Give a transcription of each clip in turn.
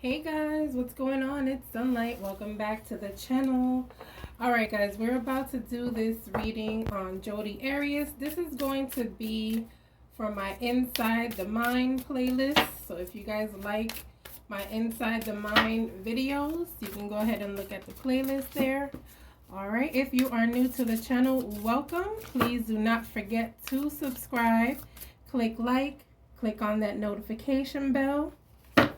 Hey guys, what's going on? It's Sunlight. Welcome back to the channel. Alright guys, we're about to do this reading on Jodi Arias. This is going to be for my Inside the Mind playlist. So if you guys like my Inside the Mind videos, you can go ahead and look at the playlist there. Alright, if you are new to the channel, welcome. Please do not forget to subscribe, click like, click on that notification bell.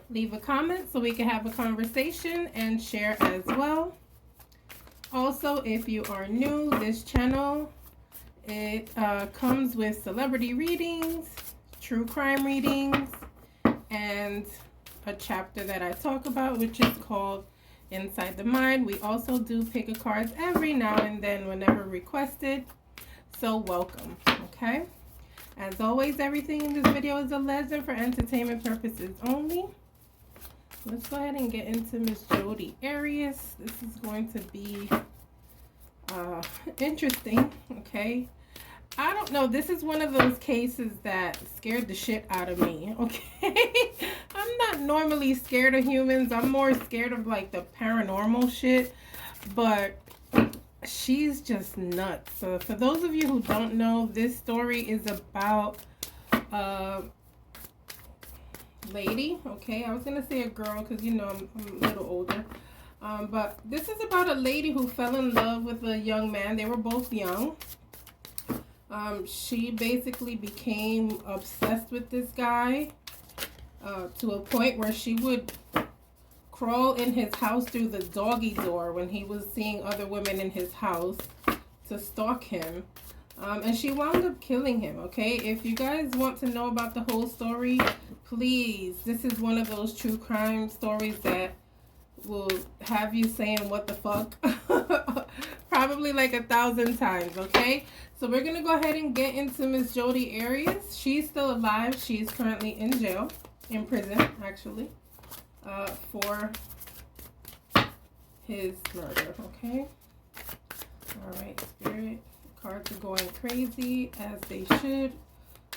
Leave a comment so we can have a conversation and share as well. Also, if you are new, this channel, it comes with celebrity readings, true crime readings, and a chapter that I talk about, which is called Inside the Mind. We also do pick a cards every now and then whenever requested. So welcome, okay? As always, everything in this video is a legend for entertainment purposes only. Let's go ahead and get into Miss Jodi Arias. This is going to be interesting, okay? I don't know. This is one of those cases that scared the shit out of me, okay? I'm not normally scared of humans. I'm more scared of, like, the paranormal shit. But she's just nuts. So for those of you who don't know, this story is about lady, okay? I was gonna say a girl because you know I'm a little older, but this is about a lady who fell in love with a young man. They were both young. She basically became obsessed with this guy to a point where she would crawl in his house through the doggy door when he was seeing other women in his house to stalk him. And she wound up killing him, okay? If you guys want to know about the whole story, please, this is one of those true crime stories that will have you saying, what the fuck? Probably like 1,000 times, okay? So we're going to go ahead and get into Miss Jodi Arias. She's still alive. She's currently in jail, in prison, actually, for his murder, okay? All right, Spirit. Cards are going crazy, as they should,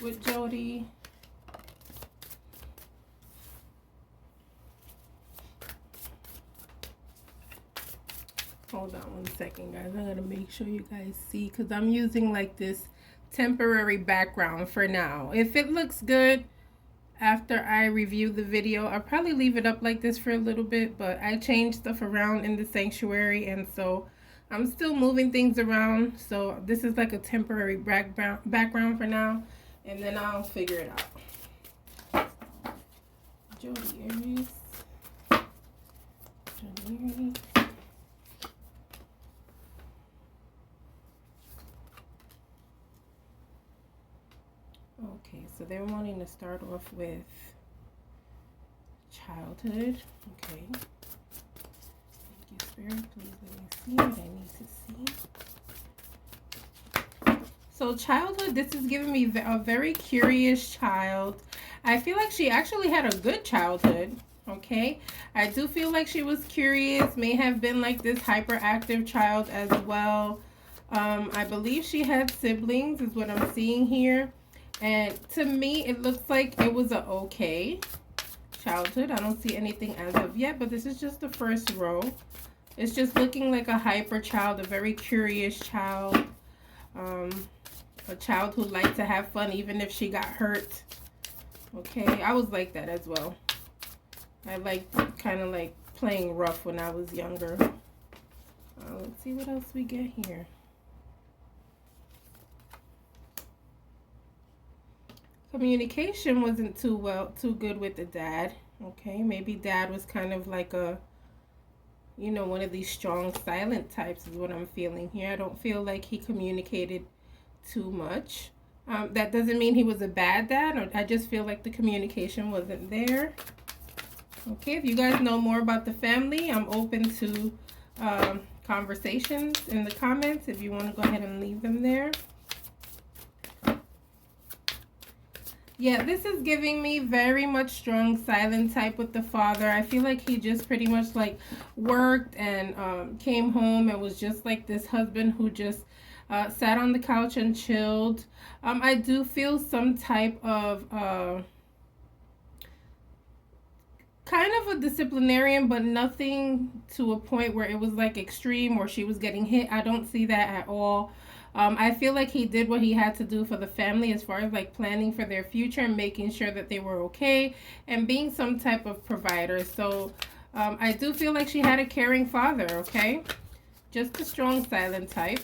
with Jodi. Hold on one second, guys. I gotta make sure you guys see, because I'm using like this temporary background for now. If it looks good after I review the video, I'll probably leave it up like this for a little bit, but I changed stuff around in the sanctuary, and so I'm still moving things around, so this is like a temporary background for now, and then I'll figure it out. Jodi Arias. Jodi Arias. Okay, so they're wanting to start off with childhood. Okay. Thank you, Spirit. Please let me see what I need to see. So childhood, this is giving me a very curious child. I feel like she actually had a good childhood. Okay. I do feel like she was curious, may have been like this hyperactive child as well. I believe she had siblings is what I'm seeing here. And to me, it looks like it was a okay childhood. I don't see anything as of yet, but this is just the first row. It's just looking like a hyper child, a very curious child, a child who liked to have fun even if she got hurt. Okay, I was like that as well. I liked kind of like playing rough when I was younger. Let's see what else we get here. Communication wasn't too good with the dad. Okay, maybe dad was kind of like a, you know, one of these strong silent types is what I'm feeling here. I don't feel like he communicated too much. That doesn't mean he was a bad dad. I just feel like the communication wasn't there. Okay, if you guys know more about the family, I'm open to conversations in the comments if you want to go ahead and leave them there. Yeah, this is giving me very much strong silent type with the father. I feel like he just pretty much like worked and came home and was just like this husband who just sat on the couch and chilled. I do feel some type of kind of a disciplinarian, but nothing to a point where it was like extreme or she was getting hit. I don't see that at all. I feel like he did what he had to do for the family as far as like planning for their future and making sure that they were okay and being some type of provider. So I do feel like she had a caring father, okay? Just a strong silent type.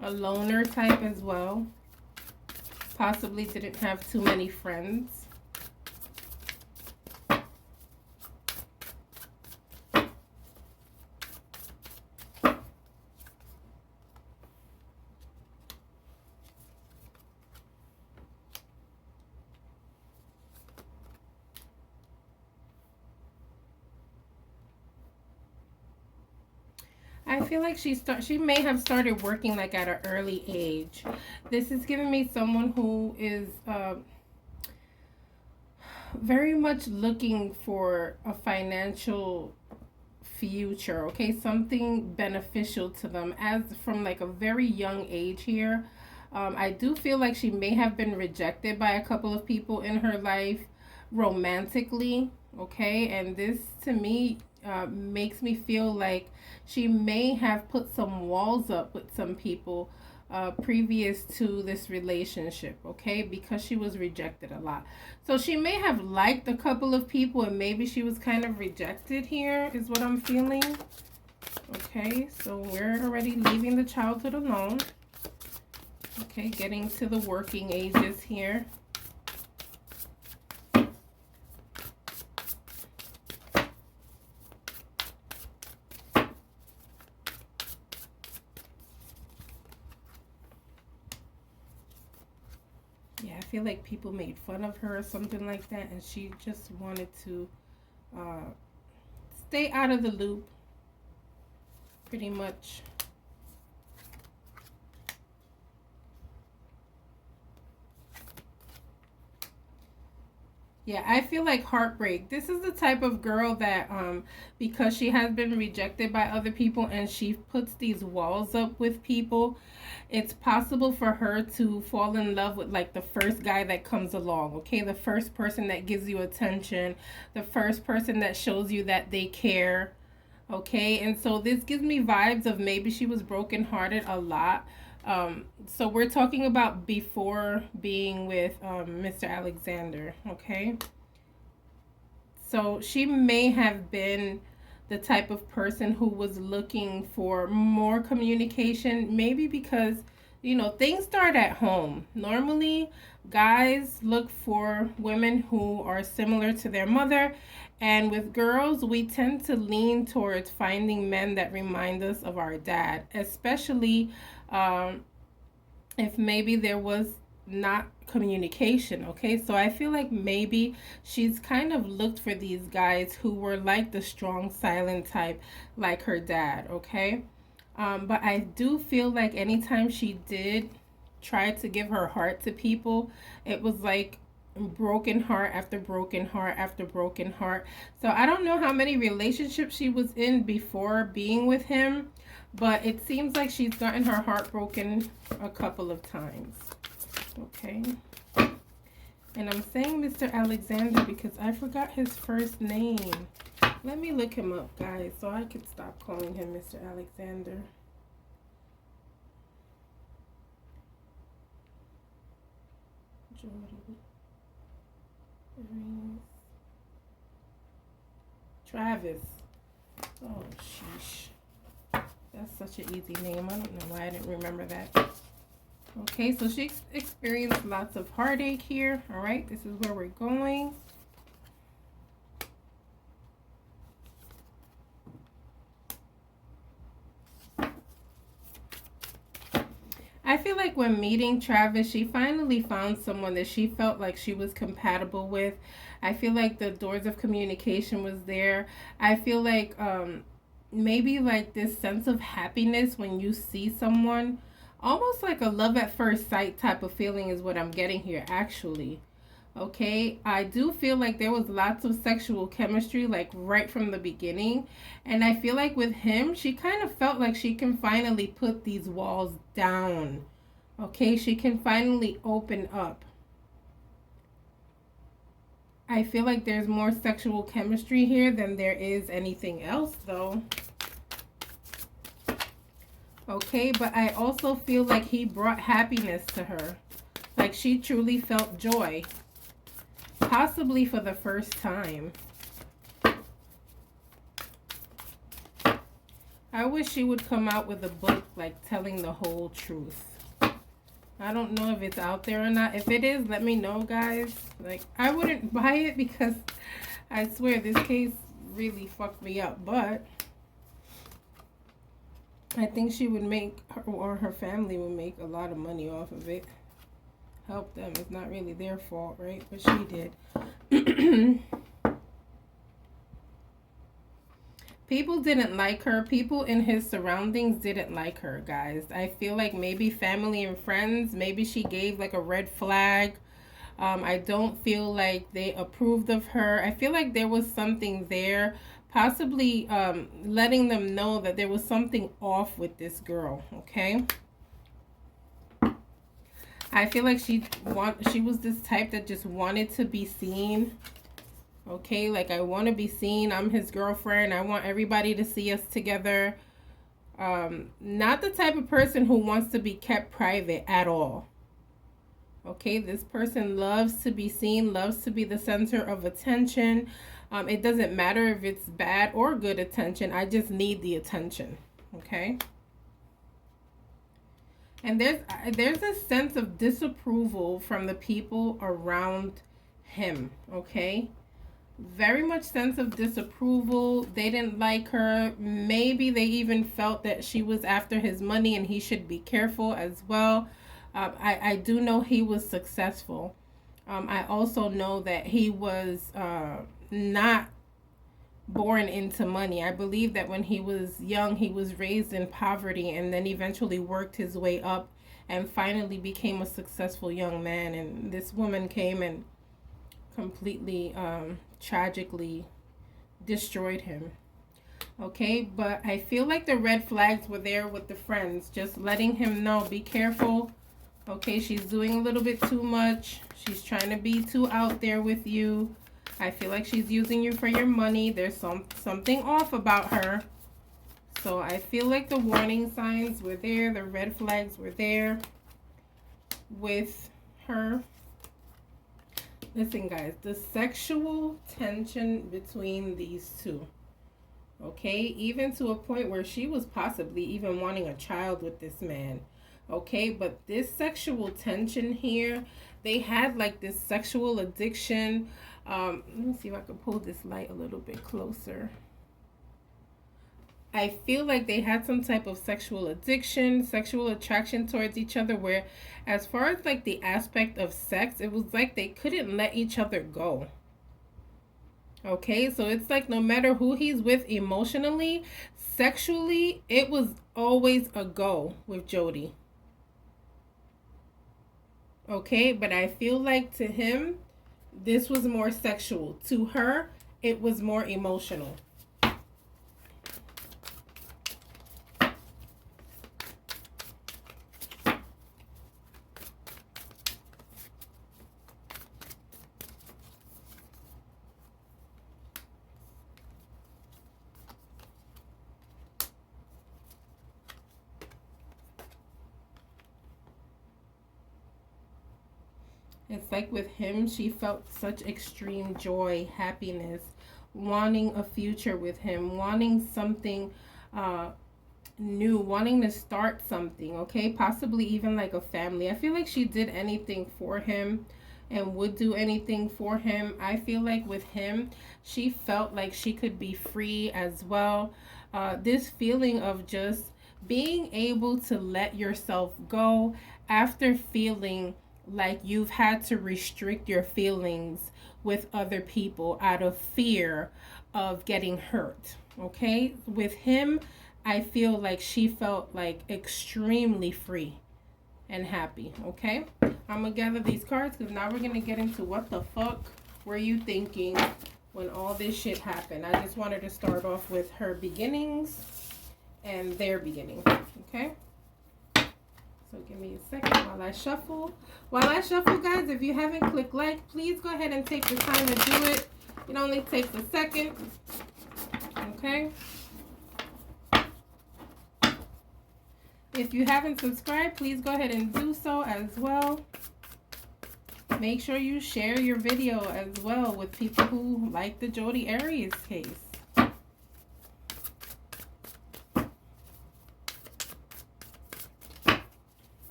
A loner type as well. Possibly didn't have too many friends. I feel like she may have started working like at an early age. This is giving me someone who is very much looking for a financial future, okay? Something beneficial to them as from like a very young age here. I do feel like she may have been rejected by a couple of people in her life romantically, okay? And this to me makes me feel like she may have put some walls up with some people previous to this relationship, okay? Because she was rejected a lot. So she may have liked a couple of people and maybe she was kind of rejected here, is what I'm feeling. Okay, so we're already leaving the childhood alone. Okay, getting to the working ages here. Yeah, I feel like people made fun of her or something like that, and she just wanted to stay out of the loop, pretty much. Yeah, I feel like heartbreak. This is the type of girl that, because she has been rejected by other people and she puts these walls up with people, it's possible for her to fall in love with like the first guy that comes along, okay? The first person that gives you attention, the first person that shows you that they care, okay? And so this gives me vibes of maybe she was brokenhearted a lot. So we're talking about before being with Mr. Alexander, okay? So she may have been the type of person who was looking for more communication, maybe because, you know, things start at home. Normally, guys look for women who are similar to their mother, and with girls, we tend to lean towards finding men that remind us of our dad, especially if maybe there was not communication, okay? So I feel like maybe she's kind of looked for these guys who were like the strong silent type, like her dad, okay? But I do feel like anytime she did try to give her heart to people, it was like broken heart after broken heart after broken heart. So I don't know how many relationships she was in before being with him, but it seems like she's gotten her heart broken a couple of times. Okay. And I'm saying Mr. Alexander because I forgot his first name. Let me look him up, guys, so I could stop calling him Mr. Alexander. Jodi Arias. Travis. Oh, sheesh. That's such an easy name. I don't know why I didn't remember that. Okay, so she experienced lots of heartache here. All right, this is where we're going. I feel like when meeting Travis, she finally found someone that she felt like she was compatible with. I feel like the doors of communication was there. I feel like maybe like this sense of happiness when you see someone, almost like a love at first sight type of feeling is what I'm getting here actually. Okay, I do feel like there was lots of sexual chemistry like right from the beginning, and I feel like with him she kind of felt like she can finally put these walls down. Okay, she can finally open up. I feel like there's more sexual chemistry here than there is anything else, though. Okay, but I also feel like he brought happiness to her. Like she truly felt joy. Possibly for the first time. I wish she would come out with a book like telling the whole truth. I don't know if it's out there or not. If it is, let me know, guys. Like, I wouldn't buy it because I swear this case really fucked me up. But I think she would make, or her family would make a lot of money off of it. Help them. It's not really their fault, right? But she did. People didn't like her. People in his surroundings didn't like her, guys. I feel like maybe family and friends, maybe she gave like a red flag. I don't feel like they approved of her. I feel like there was something there, possibly letting them know that there was something off with this girl, okay? I feel like she was this type that just wanted to be seen. Okay, like I want to be seen. I'm his girlfriend. I want everybody to see us together. Not the type of person who wants to be kept private at all. Okay, this person loves to be seen, loves to be the center of attention. It doesn't matter if it's bad or good attention. I just need the attention. Okay. And there's a sense of disapproval from the people around him. Okay. Very much sense of disapproval. They didn't like her. Maybe they even felt that she was after his money and he should be careful as well. I do know he was successful. I also know that he was not born into money. I believe that when he was young, he was raised in poverty and then eventually worked his way up and finally became a successful young man. And this woman came and completely tragically destroyed him. Okay, but I feel like the red flags were there with the friends, just letting him know, be careful. Okay, she's doing a little bit too much. She's trying to be too out there with you. I feel like she's using you for your money. There's something off about her. So I feel like the warning signs were there, the red flags were there with her. Listen, guys, the sexual tension between these two, okay, even to a point where she was possibly even wanting a child with this man, okay, but this sexual tension here, they had like this sexual addiction. Let me see if I can pull this light a little bit closer. I feel like they had some type of sexual addiction, sexual attraction towards each other, where as far as like the aspect of sex, it was like they couldn't let each other go. Okay, so it's like no matter who he's with emotionally, sexually, it was always a go with Jodi. Okay, but I feel like to him, this was more sexual. To her, it was more emotional. It's like with him, she felt such extreme joy, happiness, wanting a future with him, wanting something new, wanting to start something, okay? Possibly even like a family. I feel like she did anything for him and would do anything for him. I feel like with him, she felt like she could be free as well. This feeling of just being able to let yourself go after feeling like you've had to restrict your feelings with other people out of fear of getting hurt. Okay, with him, I feel like she felt like extremely free and happy. Okay, I'm gonna gather these cards because now we're gonna get into what the fuck were you thinking when all this shit happened. I just wanted to start off with her beginnings and their beginning. Okay, So give me a second while I shuffle. While I shuffle, guys, if you haven't clicked like, please go ahead and take the time to do it. It only takes a second. Okay? If you haven't subscribed, please go ahead and do so as well. Make sure you share your video as well with people who like the Jodi Arias case. Alright,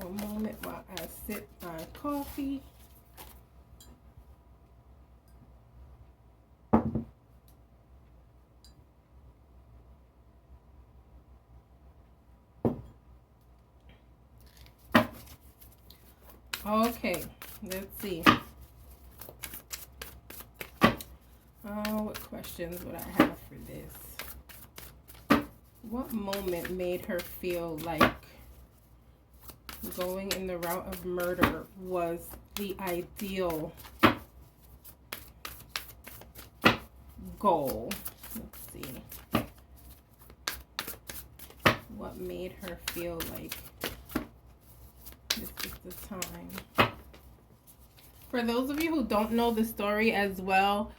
one moment while I sip my coffee. Okay, let's see. What questions would I have for this? What moment made her feel like going in the route of murder was the ideal goal? Let's see. What made her feel like this is the time? For those of you who don't know the story as well,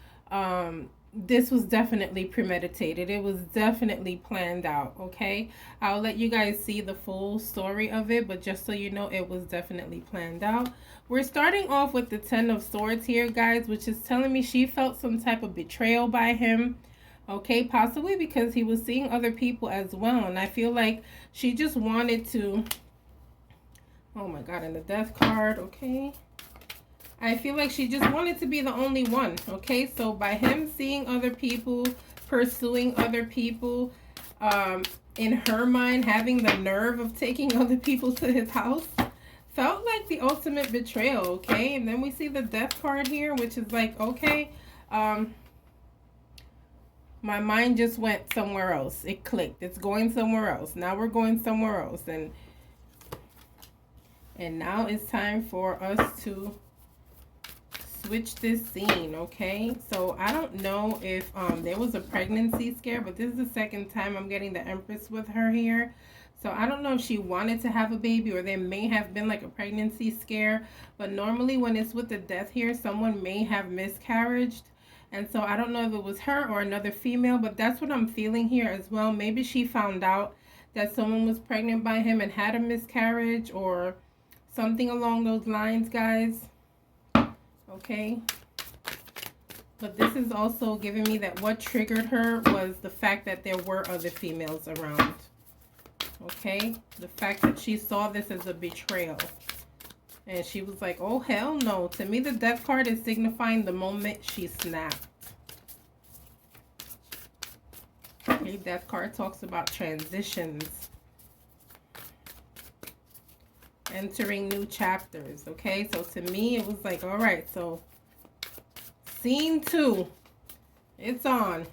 this was definitely premeditated. It was definitely planned out, okay? I'll let you guys see the full story of it, but just so you know, it was definitely planned out. We're starting off with the Ten of Swords here, guys, which is telling me she felt some type of betrayal by him, okay? Possibly because he was seeing other people as well, and I feel like she just wanted to... Oh my God, and the Death card, okay? I feel like she just wanted to be the only one, okay? So by him seeing other people, pursuing other people, in her mind, having the nerve of taking other people to his house, felt like the ultimate betrayal, okay? And then we see the Death card here, which is like, okay, my mind just went somewhere else. It clicked. It's going somewhere else. Now we're going somewhere else. And now it's time for us to switch this scene, okay? So I don't know if there was a pregnancy scare, but this is the second time I'm getting the Empress with her here. So I don't know if she wanted to have a baby, or there may have been like a pregnancy scare, but normally when it's with the Death here, someone may have miscarried. And so I don't know if it was her or another female, but that's what I'm feeling here as well. Maybe she found out that someone was pregnant by him and had a miscarriage, or something along those lines, guys. Okay, but this is also giving me that what triggered her was the fact that there were other females around. Okay, the fact that she saw this as a betrayal, and she was like, oh hell no. To me, the Death card is signifying the moment she snapped. Okay, Death card talks about transitions, entering new chapters, okay? So to me, it was like, all right, so scene 2, it's on.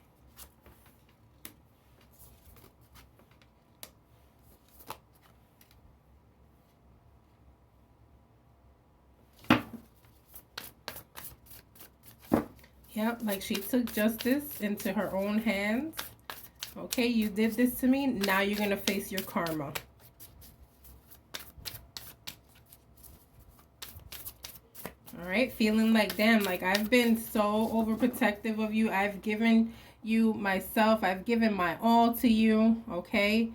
Yep, like she took justice into her own hands. Okay, you did this to me, now you're gonna face your karma. All right, feeling like, damn, like I've been so overprotective of you. I've given you myself. I've given my all to you, okay?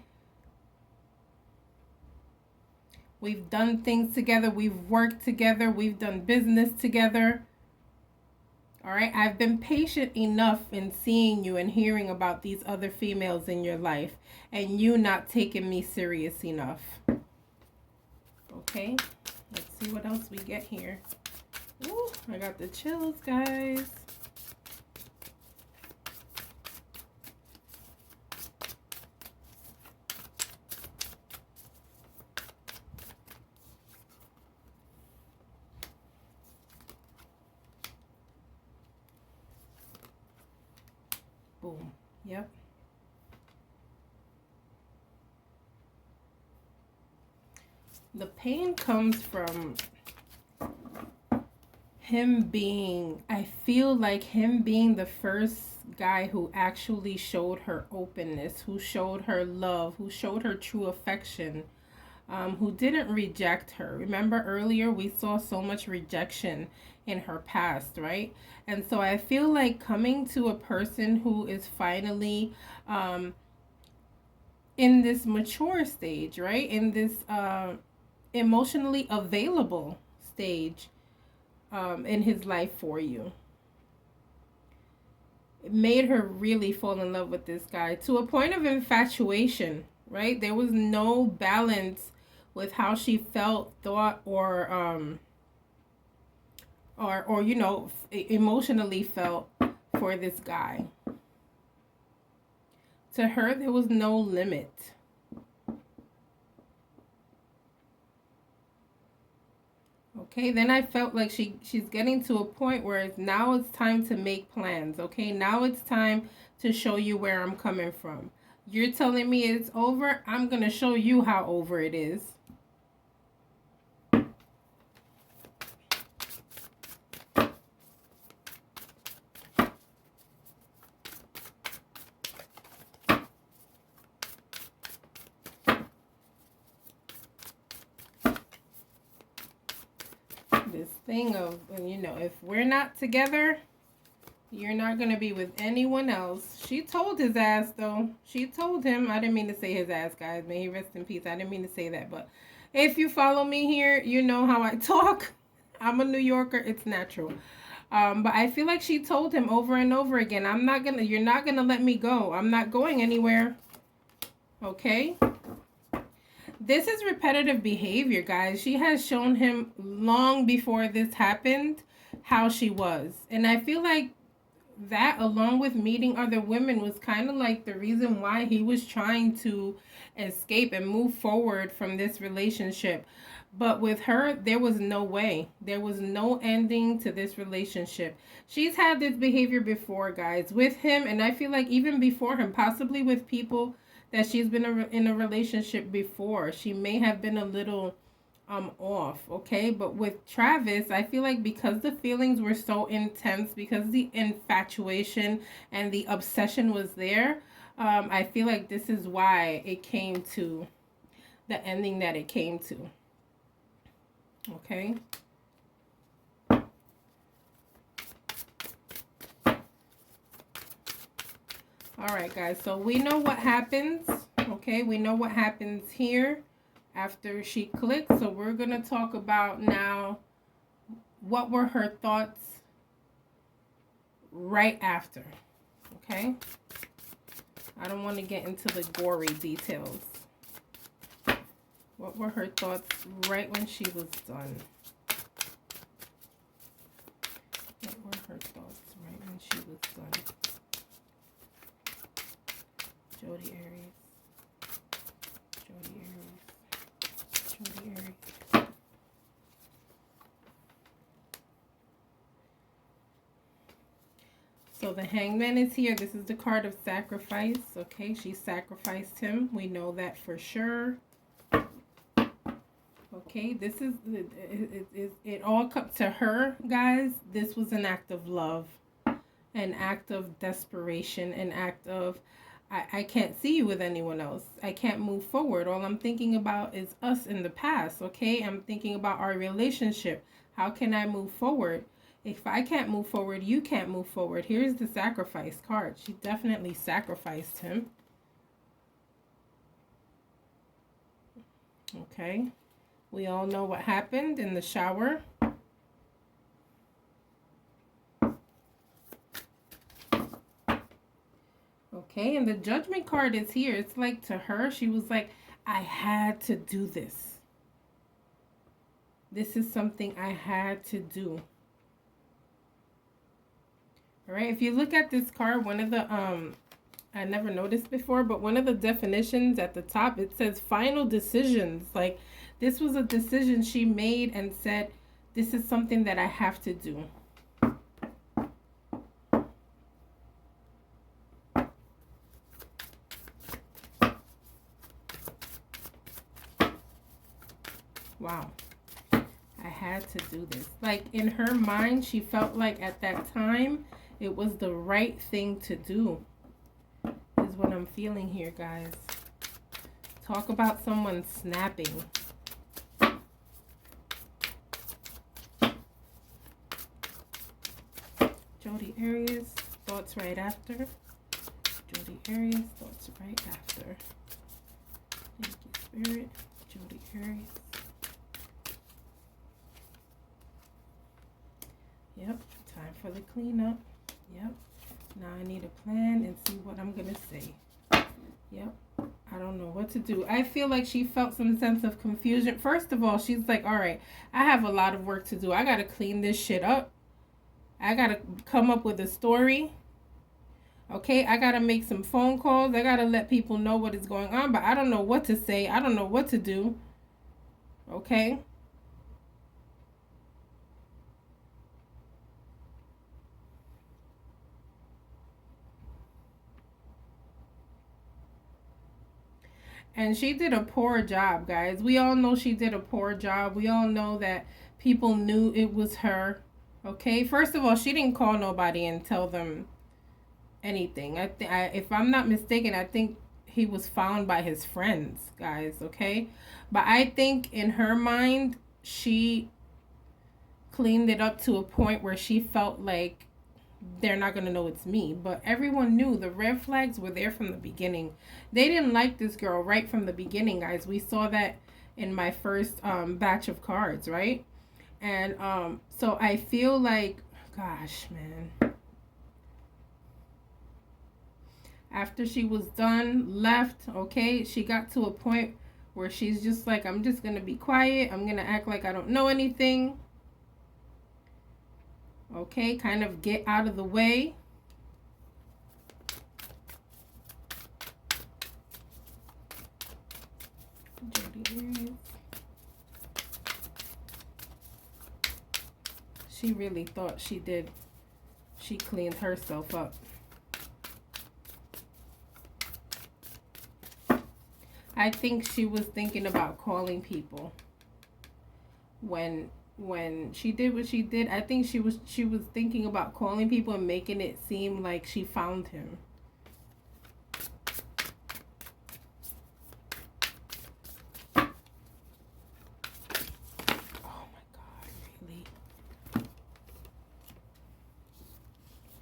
We've done things together. We've worked together. We've done business together. All right, I've been patient enough in seeing you and hearing about these other females in your life, and you not taking me serious enough. Okay, let's see what else we get here. Ooh, I got the chills, guys. Boom. Yep. The pain comes from him being, I feel like him being the first guy who actually showed her openness, who showed her love, who showed her true affection. who didn't reject her. Remember earlier we saw so much rejection in her past, right? And so I feel like coming to a person who is finally in this mature stage, right? In this emotionally available stage in his life for you. It made her really fall in love with this guy to a point of infatuation, right? There was no balance with how she felt, thought, or you know, emotionally felt for this guy. To her, there was no limit. Okay, then I felt like she's getting to a point where now it's time to make plans. Okay, now it's time to show you where I'm coming from. You're telling me it's over. I'm going to show you how over it is. This thing of, you know, if we're not together, you're not going to be with anyone else. She told his ass, though. She told him. I didn't mean to say his ass, guys. May he rest in peace. I didn't mean to say that. But if you follow me here, you know how I talk. I'm a New Yorker. It's natural. But I feel like she told him over and over again, you're not going to let me go. I'm not going anywhere. Okay? This is repetitive behavior, guys. She has shown him long before this happened how she was. And I feel like that, along with meeting other women, was kind of like the reason why he was trying to escape and move forward from this relationship. But with her, there was no way. There was no ending to this relationship. She's had this behavior before, guys, with him. And I feel like even before him, possibly with people that she's been in a relationship before. She may have been a little off, okay? But with Travis, I feel like because the feelings were so intense, because the infatuation and the obsession was there, I feel like this is why it came to the ending that it came to. Okay? All right, guys, so we know what happens, okay? We know what happens here after she clicks. So we're going to talk about now what were her thoughts right after, okay? I don't want to get into the gory details. What were her thoughts right when she was done? What were her thoughts right when she was done? Jodi Arias. Jodi Arias. Jodi Arias. So the Hangman is here. This is the card of sacrifice. Okay, she sacrificed him. We know that for sure. Okay, this is it all comes to her, guys. This was an act of love, an act of desperation, an act of I can't see you with anyone else. I can't move forward. All I'm thinking about is us in the past, okay? I'm thinking about our relationship. How can I move forward? If I can't move forward, you can't move forward. Here's the sacrifice card. She definitely sacrificed him. Okay. We all know what happened in the shower. Okay, and the Judgment card is here. It's like to her, she was like, I had to do this. This is something I had to do. All right, if you look at this card, one of the, I never noticed before, but one of the definitions at the top, it says final decisions. Like, this was a decision she made and said, this is something that I have to do. Wow. I had to do this. Like, in her mind, she felt like at that time, it was the right thing to do. Is what I'm feeling here, guys. Talk about someone snapping. Jodi Arias, thoughts right after. Jodi Arias, thoughts right after. Thank you, Spirit. Jodi Arias. Yep, time for the cleanup. Yep. Now I need a plan and see what I'm going to say. Yep. I don't know what to do. I feel like she felt some sense of confusion. First of all, she's like, all right, I have a lot of work to do. I got to clean this shit up. I got to come up with a story. Okay, I got to make some phone calls. I got to let people know what is going on. But I don't know what to say. I don't know what to do. Okay. And she did a poor job, guys. We all know she did a poor job. We all know that people knew it was her. Okay, first of all, she didn't call nobody and tell them anything. If I'm not mistaken, I think he was found by his friends, guys. Okay, but I think in her mind, she cleaned it up to a point where she felt like they're not going to know it's me. But everyone knew the red flags were there from the beginning. They didn't like this girl right from the beginning, guys. We saw that in my first batch of cards, right? And so I feel like, gosh, man. After she was done, left, okay, she got to a point where she's just like, I'm just going to be quiet. I'm going to act like I don't know anything. Okay, kind of get out of the way. Jodi Arias. She really thought she did. She cleaned herself up. I think she was thinking about calling people when she did what she did. I think she was thinking about calling people and making it seem like she found him. Oh my God, really?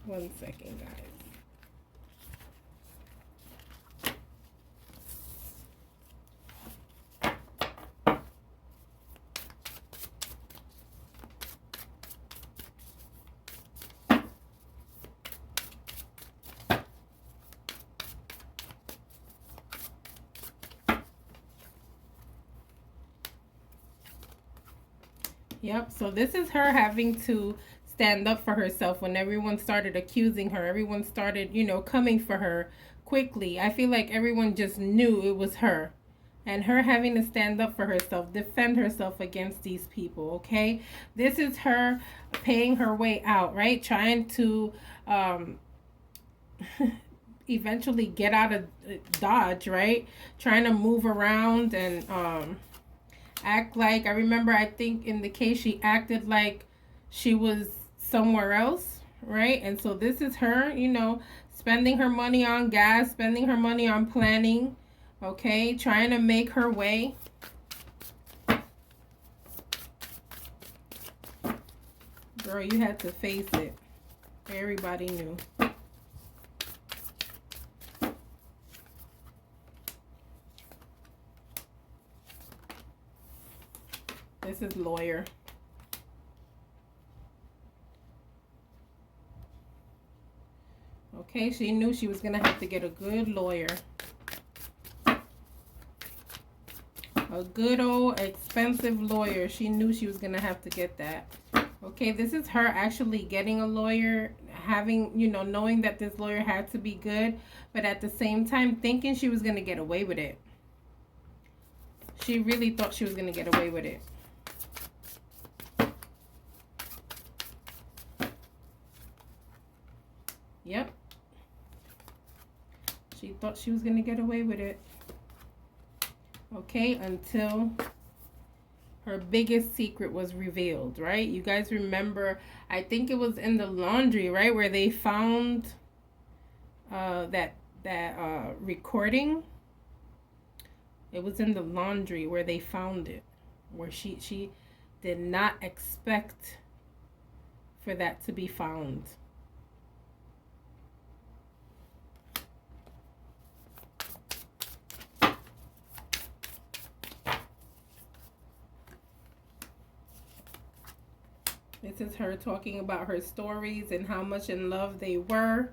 1 second, guys. Yep, so this is her having to stand up for herself when everyone started accusing her. Everyone started, coming for her quickly. I feel like everyone just knew it was her. And her having to stand up for herself, defend herself against these people, okay? This is her paying her way out, right? Trying to eventually get out of Dodge, right? Trying to move around and act like, I think in the case she acted like she was somewhere else, right? And so this is her, spending her money on gas, spending her money on planning, okay, trying to make her way. Girl, you had to face it. Everybody knew. This is lawyer. Okay, she knew she was going to have to get a good lawyer. A good old expensive lawyer. She knew she was going to have to get that. Okay, this is her actually getting a lawyer, having, knowing that this lawyer had to be good, but at the same time thinking she was going to get away with it. She really thought she was going to get away with it. Yep. She thought she was going to get away with it. Okay, until her biggest secret was revealed, right? You guys remember, I think it was in the laundry, right? Where they found that recording. It was in the laundry where they found it. Where she did not expect for that to be found. This is her talking about her stories and how much in love they were.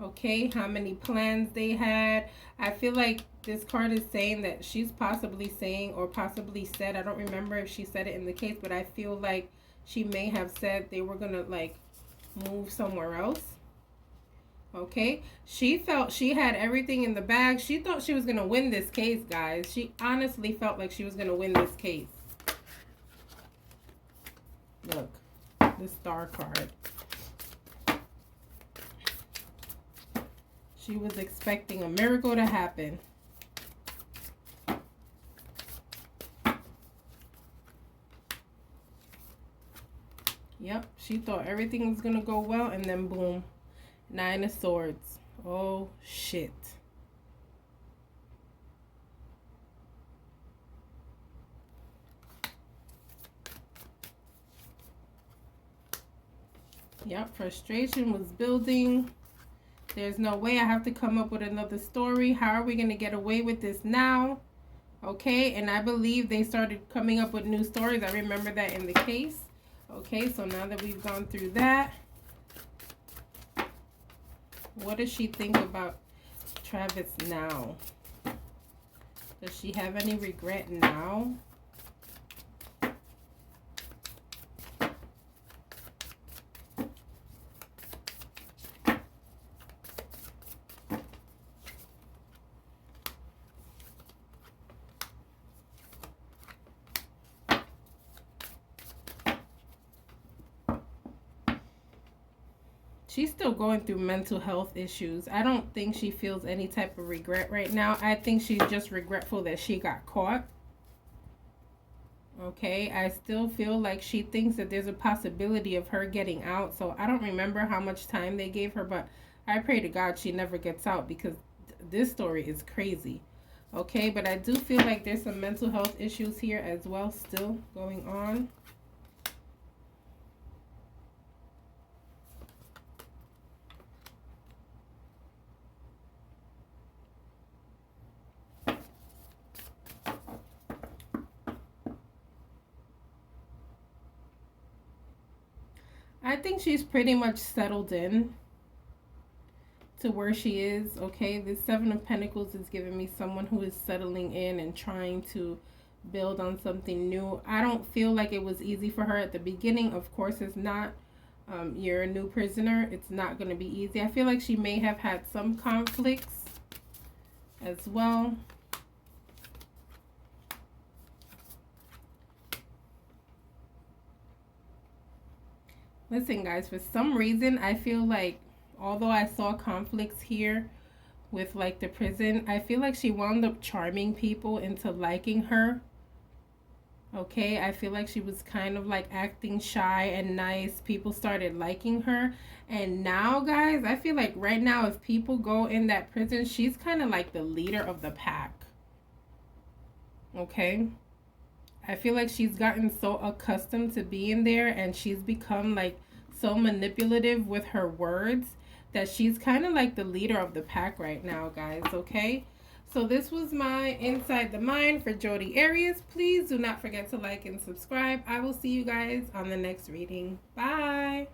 Okay, how many plans they had. I feel like this card is saying that she's possibly saying, or possibly said, I don't remember if she said it in the case, but I feel like she may have said they were gonna like move somewhere else. Okay, she felt she had everything in the bag. She thought she was gonna win this case, guys. She honestly felt like she was gonna win this case. Look, the Star card. She was expecting a miracle to happen. Yep, she thought everything was gonna go well, and then boom, Nine of Swords. Oh shit. Yep, frustration was building. There's no way, I have to come up with another story. How are we going to get away with this now? Okay, and I believe they started coming up with new stories. I remember that in the case. Okay, so now that we've gone through that, what does she think about Travis now? Does she have any regret now? She's still going through mental health issues. I don't think she feels any type of regret right now. I think she's just regretful that she got caught. Okay, I still feel like she thinks that there's a possibility of her getting out. So I don't remember how much time they gave her, but I pray to God she never gets out, because this story is crazy. Okay, but I do feel like there's some mental health issues here as well still going on. I think she's pretty much settled in to where she is. Okay, the Seven of Pentacles is giving me someone who is settling in and trying to build on something new. I don't feel like it was easy for her at the beginning. Of course it's not. You're a new prisoner. It's not going to be easy. I feel like she may have had some conflicts as well. Listen, guys, for some reason, I feel like, although I saw conflicts here with, like, the prison, I feel like she wound up charming people into liking her. Okay, I feel like she was kind of, like, acting shy and nice. People started liking her. And now, guys, I feel like right now, if people go in that prison, she's kind of like the leader of the pack. Okay? I feel like she's gotten so accustomed to being there, and she's become like so manipulative with her words that she's kind of like the leader of the pack right now, guys. Okay, so this was my Inside the Mind for Jodi Arias. Please do not forget to like and subscribe. I will see you guys on the next reading. Bye.